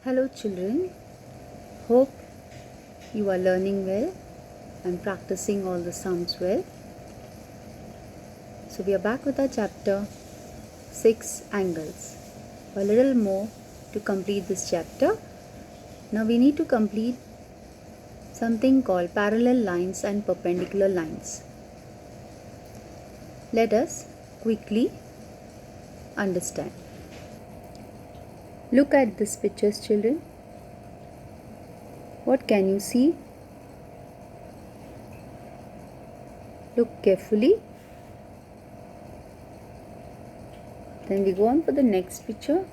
Hello children, hope you are learning well and practicing all the sums well. So we are back with our chapter 6 angles. A little more to complete this chapter. Now we need to complete something called parallel lines and perpendicular lines. Let us quickly understand. Look at these pictures children. What can you see? Look carefully. Then we go on for the next picture.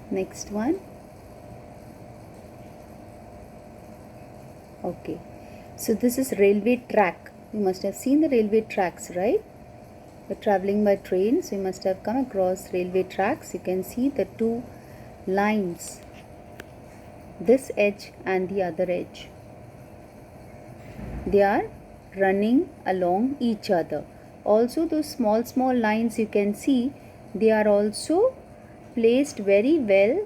Next one. Okay. So this is railway track. You must have seen the railway tracks, right? We're traveling by train, so you must have come across railway tracks. You can see the two lines, this edge and the other edge. They are running along each other. Also those small lines you can see, they are also placed very well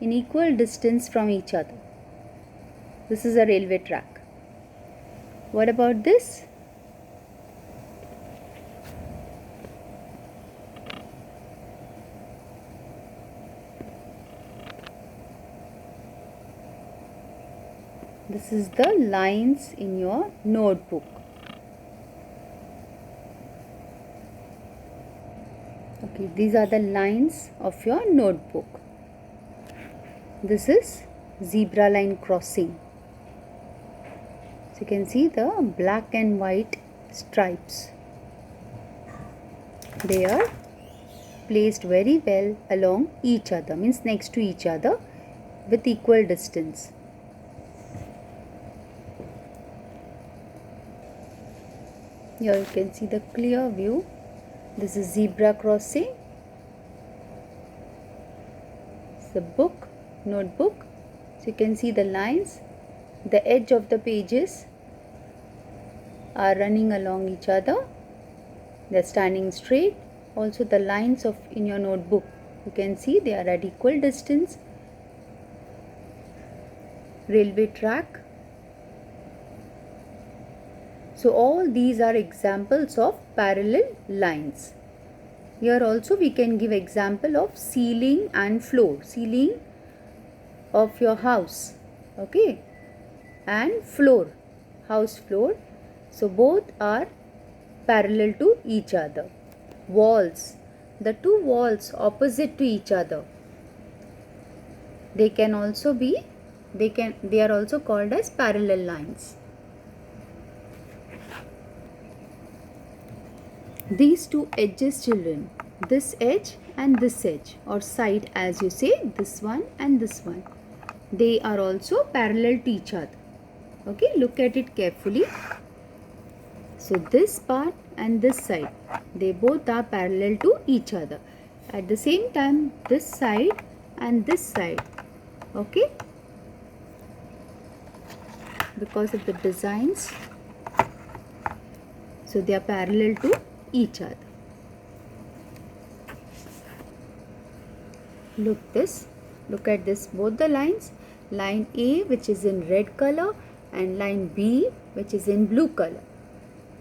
in equal distance from each other. This is a railway track. What about this? This is the lines in your notebook. Okay, these are the lines of your notebook. This is zebra line crossing. So you can see the black and white stripes. They are placed very well along each other, means next to each other with equal distance. Here you can see the clear view. This is zebra crossing. It's the book, notebook. So you can see the lines. The edge of the pages are running along each other. They are standing straight. Also the lines of in your notebook, you can see they are at equal distance. Railway track. So all these are examples of parallel lines. Here also we can give example of ceiling and floor. Ceiling of your house, okay, and floor, house floor. So both are parallel to each other. Walls, the two walls opposite to each other, they can also be, they are also called as parallel lines. These two edges children, this edge and this edge, or side as you say, this one and this one, they are also parallel to each other. Okay, look at it carefully. So this part and this side, they both are parallel to each other. At the same time, this side and this side, okay, because of the designs, so they are parallel to each other. Look at this, both the lines, line A which is in red color and line B which is in blue color.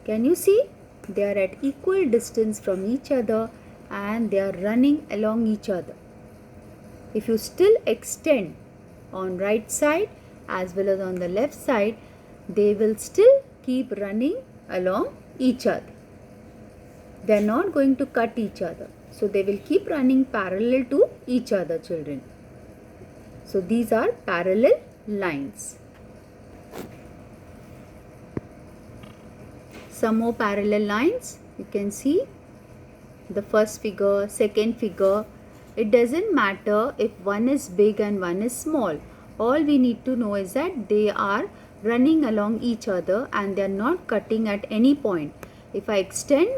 Can you see? They are at equal distance from each other and they are running along each other. If you still extend on right side as well as on the left side, they will still keep running along each other. They are not going to cut each other. So they will keep running parallel to each other, children. So these are parallel lines. Some more parallel lines. You can see the first figure, second figure. It doesn't matter if one is big and one is small. All we need to know is that they are running along each other and they are not cutting at any point. If I extend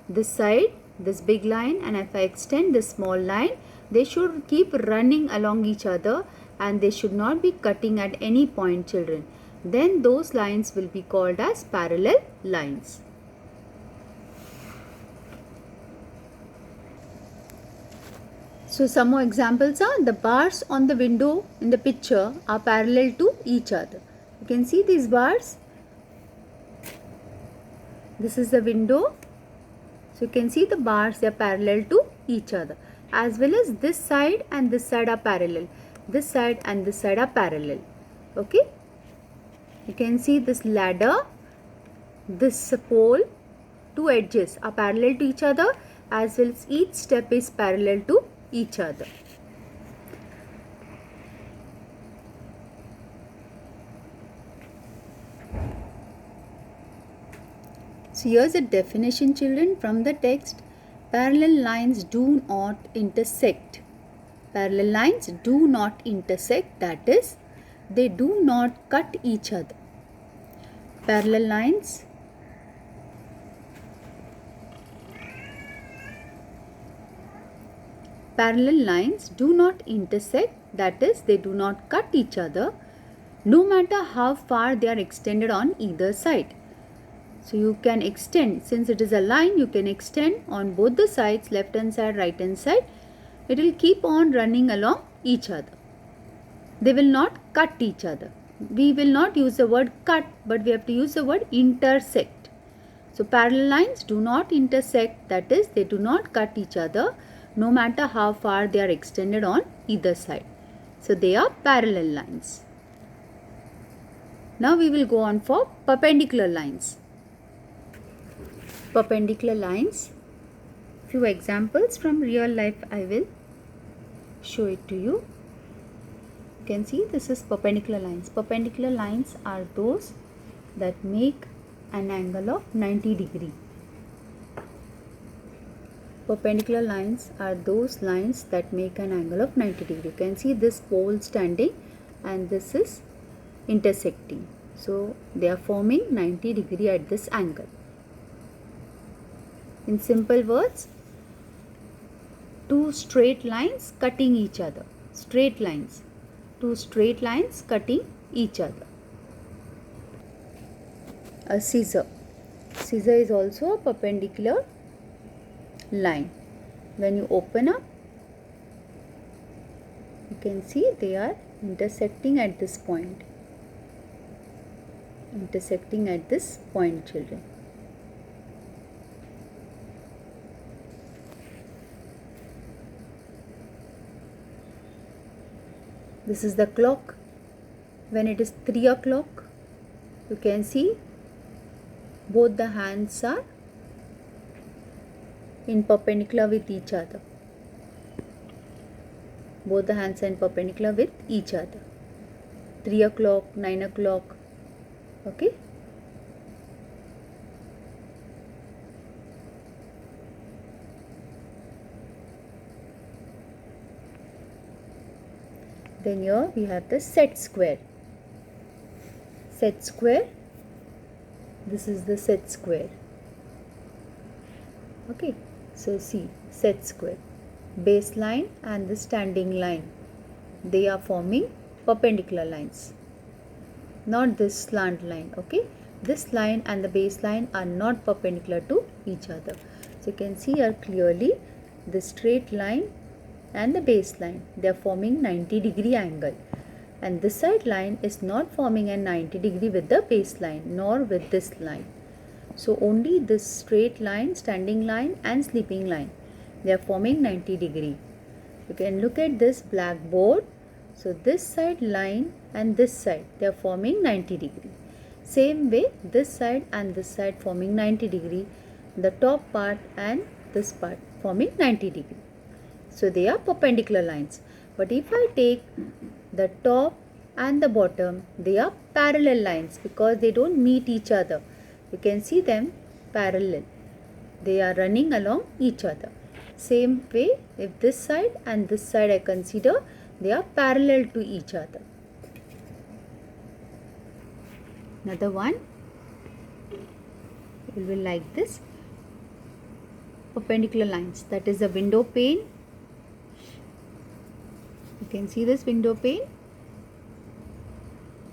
this side, this big line, and if I extend this small line, they should keep running along each other and they should not be cutting at any point, children. Then those lines will be called as parallel lines. So some more examples are, the bars on the window in the picture are parallel to each other. You can see these bars. This is the window. So you can see the bars, they are parallel to each other. As well as this side and this side are parallel. This side and this side are parallel. Okay. You can see this ladder, this pole, two edges are parallel to each other, as well as each step is parallel to each other. So here's a definition, children, from the text. Parallel lines do not intersect. Parallel lines do not intersect, that is, they do not cut each other. Parallel lines do not intersect, that is, they do not cut each other, no matter how far they are extended on either side. So you can extend, since it is a line, you can extend on both the sides, left hand side, right hand side. It will keep on running along each other. They will not cut each other. We will not use the word cut, but we have to use the word intersect. So parallel lines do not intersect, that is, they do not cut each other, no matter how far they are extended on either side. So they are parallel lines. Now we will go on for perpendicular lines. Perpendicular lines. Few examples from real life I will show it to you. You can see this is perpendicular lines. Perpendicular lines are those that make an angle of 90 degree. Perpendicular lines are those lines that make an angle of 90 degree. You can see this pole standing and this is intersecting. So they are forming 90 degree at this angle. In simple words, two straight lines cutting each other. Straight lines. Two straight lines cutting each other. A scissor. Scissor is also a perpendicular line. When you open up, you can see they are intersecting at this point. Intersecting at this point, children. This is the clock. When it is 3 o'clock, you can see both the hands are in perpendicular with each other. Both the hands are in perpendicular with each other. 3 o'clock, 9 o'clock. Okay. Then here we have the set square. Set square. This is the set square. Okay. So see, set square. Base line and the standing line. They are forming perpendicular lines. Not this slant line. Okay. This line and the base line are not perpendicular to each other. So you can see here clearly the straight line and the base line, they are forming 90 degree angle, and this side line is not forming a 90 degree with the base line nor with this line. So only this straight line, standing line and sleeping line, they are forming 90 degree. You can look at this blackboard. So this side line and this side, they are forming 90 degree. Same way this side and this side forming 90 degree, the top part and this part forming 90 degree. So they are perpendicular lines. But if I take the top and the bottom, they are parallel lines because they don't meet each other. You can see them parallel. They are running along each other. Same way, if this side and this side I consider, they are parallel to each other. Another one, it will be like this. Perpendicular lines, that is the window pane. You can see this window pane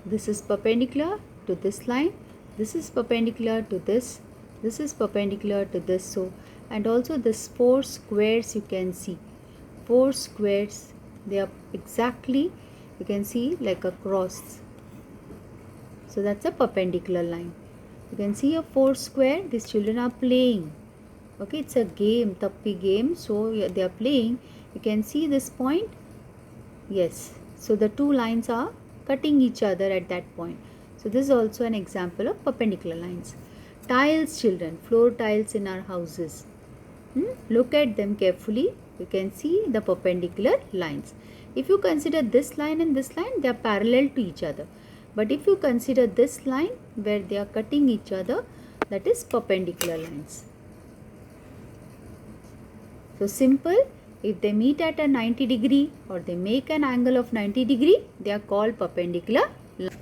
This is perpendicular to this line. This is perpendicular to this. This is perpendicular to this. So, and also this 4 squares you can see. 4 squares, they are exactly, you can see like a cross. So that's a perpendicular line. You can see a 4 square. These children are playing. Okay, it's a game, tappi game. So they are playing. You can see this point. Yes. So the two lines are cutting each other at that point. So this is also an example of perpendicular lines. Tiles, children, floor tiles in our houses. Look at them carefully. You can see the perpendicular lines. If you consider this line and this line, they are parallel to each other. But if you consider this line where they are cutting each other, that is perpendicular lines. So simple, if they meet at a 90 degree or they make an angle of 90 degree, they are called perpendicular lines.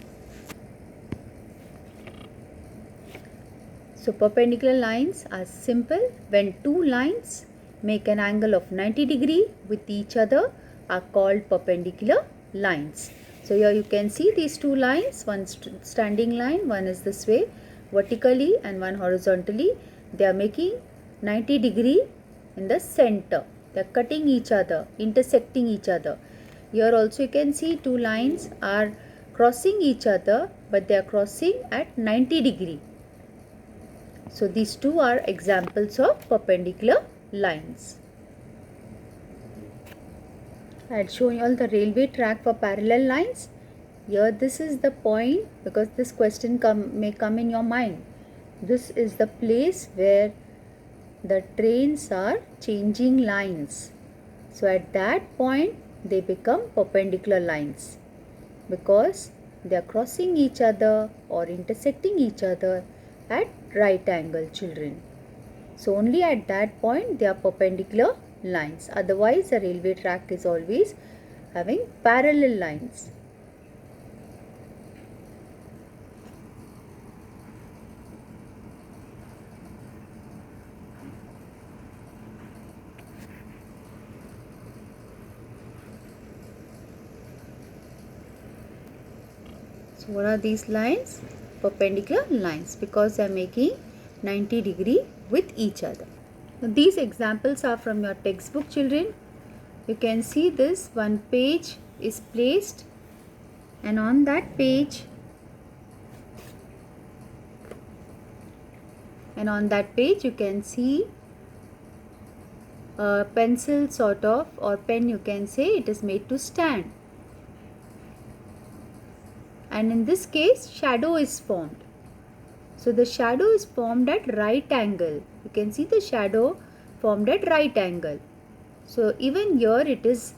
So perpendicular lines are simple when two lines make an angle of 90 degree with each other are called perpendicular lines. So here you can see these two lines, one standing line, one is this way vertically and one horizontally. They are making 90 degree in the center. They are cutting each other, intersecting each other. Here also you can see two lines are crossing each other, but they are crossing at 90 degree. So these two are examples of perpendicular lines. I had shown you all the railway track for parallel lines. Here this is the point, because this question may come in your mind. This is the place where the trains are changing lines. So at that point they become perpendicular lines because they are crossing each other or intersecting each other at right angle, children. So only at that point they are perpendicular lines. Otherwise the railway track is always having parallel lines. So what are these lines? Perpendicular lines, because they are making 90 degree with each other. Now these examples are from your textbook, children. You can see this one page is placed, and on that page you can see a pencil sort of, or pen you can say, it is made to stand. And in this case shadow is formed. So the shadow is formed at right angle. You can see the shadow formed at right angle. So even here it is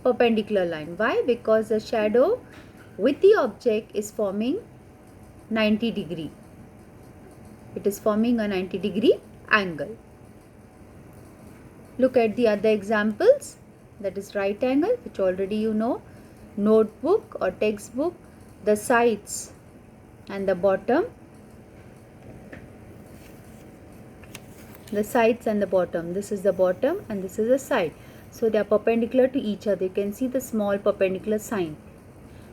perpendicular line. Why? Because the shadow with the object is forming 90 degree. It is forming a 90 degree angle. Look at the other examples. That is right angle, which already you know. Notebook or textbook, the sides and the bottom. The sides and the bottom. This is the bottom and this is the side. So they are perpendicular to each other. You can see the small perpendicular sign.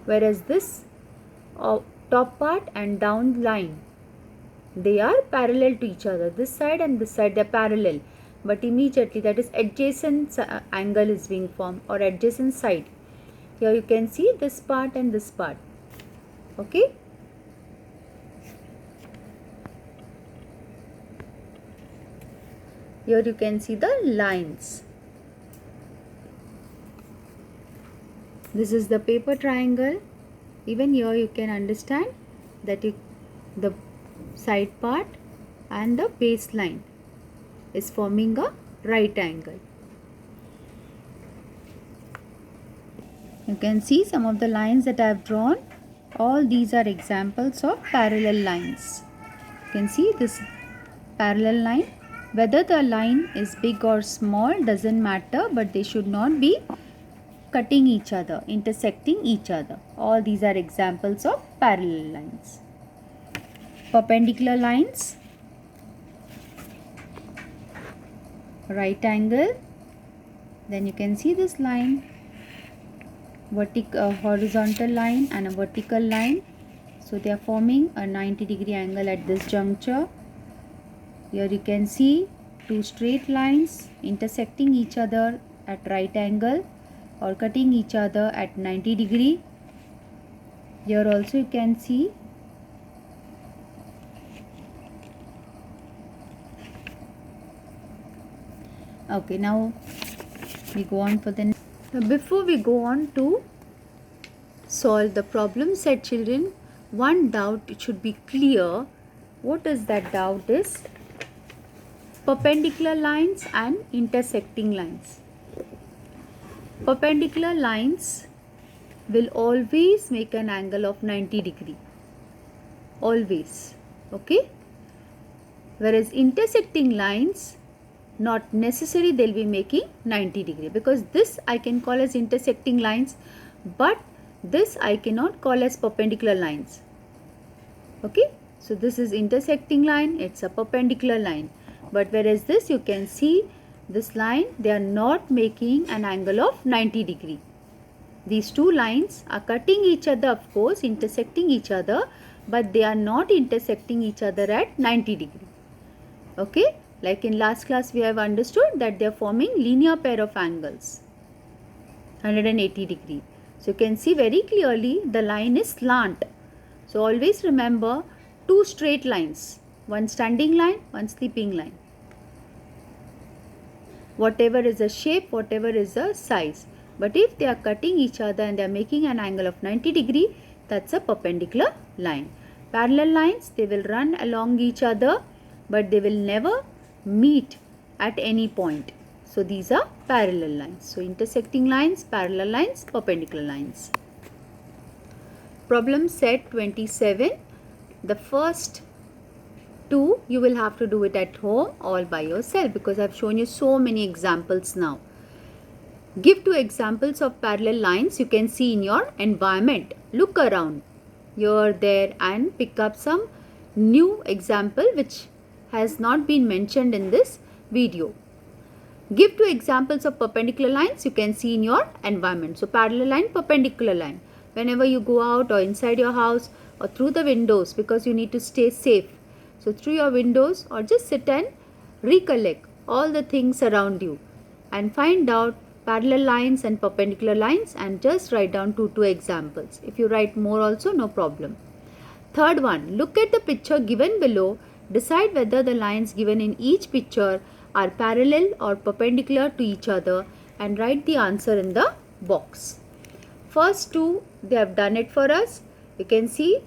Whereas this top part and down line, they are parallel to each other. This side and this side, they are parallel. But immediately, that is adjacent angle is being formed, or adjacent side. Here you can see this part and this part. Okay. Here you can see the lines. This is the paper triangle. Even here you can understand that the side part and the baseline is forming a right angle. You can see some of the lines that I have drawn. All these are examples of parallel lines. You can see this parallel line. Whether the line is big or small doesn't matter, but they should not be cutting each other, intersecting each other. All these are examples of parallel lines. Perpendicular lines, right angle, then you can see this line, horizontal line and a vertical line. So they are forming a 90-degree angle at this juncture. Here you can see two straight lines intersecting each other at right angle or cutting each other at 90-degree. Here also you can see okay. Now we go on for the before we go on to solve the problem set, children, one doubt it should be clear. What is that doubt is perpendicular lines and intersecting lines. Perpendicular lines will always make an angle of 90-degree, always, okay? Whereas intersecting lines, not necessary they'll be making 90-degree, because this I can call as intersecting lines, but this I cannot call as perpendicular lines, okay? So this is intersecting line, it's a perpendicular line, but whereas this you can see this line, they are not making an angle of 90-degree. These two lines are cutting each other, of course, intersecting each other, but they are not intersecting each other at 90-degree. Okay, like in last class we have understood that they are forming linear pair of angles, 180-degree. So you can see very clearly the line is slant. So always remember two straight lines, one standing line, one sleeping line. Whatever is the shape, whatever is the size. But if they are cutting each other and they are making an angle of 90-degree, that's a perpendicular line. Parallel lines, they will run along each other, but they will never meet at any point. So these are parallel lines. So intersecting lines, parallel lines, perpendicular lines. Problem set 27. The first two you will have to do it at home all by yourself, because I have shown you so many examples now. Give two examples of parallel lines you can see in your environment. Look around here, there, and pick up some new example which has not been mentioned in this video. Give two examples of perpendicular lines you can see in your environment. So parallel line, perpendicular line. Whenever you go out or inside your house or through the windows, because you need to stay safe. So through your windows, or just sit and recollect all the things around you and find out parallel lines and perpendicular lines, and just write down two examples. If you write more also, no problem. Third one, look at the picture given below. Decide whether the lines given in each picture are parallel or perpendicular to each other, and write the answer in the box. First two, they have done it for us. You can see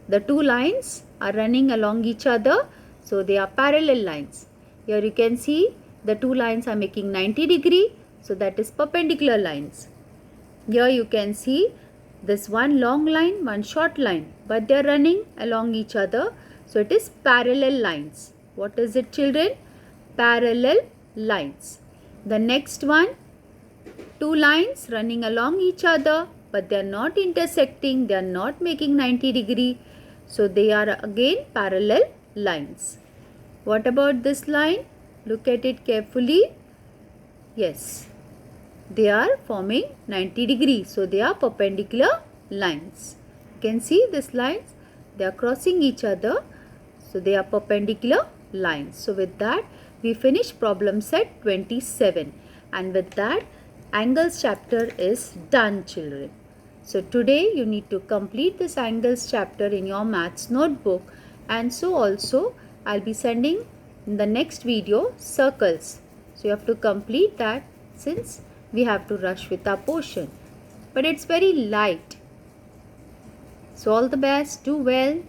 the two lines are running along each other, so they are parallel lines. Here you can see the two lines are making 90-degree, so that is perpendicular lines. Here you can see this one long line, one short line, but they are running along each other, so it is parallel lines. What is it, children? Parallel lines. The next one, two lines running along each other, but they are not intersecting, they are not making 90-degree. So they are again parallel lines. What about this line? Look at it carefully. Yes, they are forming 90-degree. So they are perpendicular lines. You can see these lines, they are crossing each other. So they are perpendicular lines. So with that, we finish problem set 27. And with that, angles chapter is done, children. So today you need to complete this angles chapter in your maths notebook, and so also I'll be sending in the next video circles. So you have to complete that, since we have to rush with our portion. But it's very light. So all the best, do well.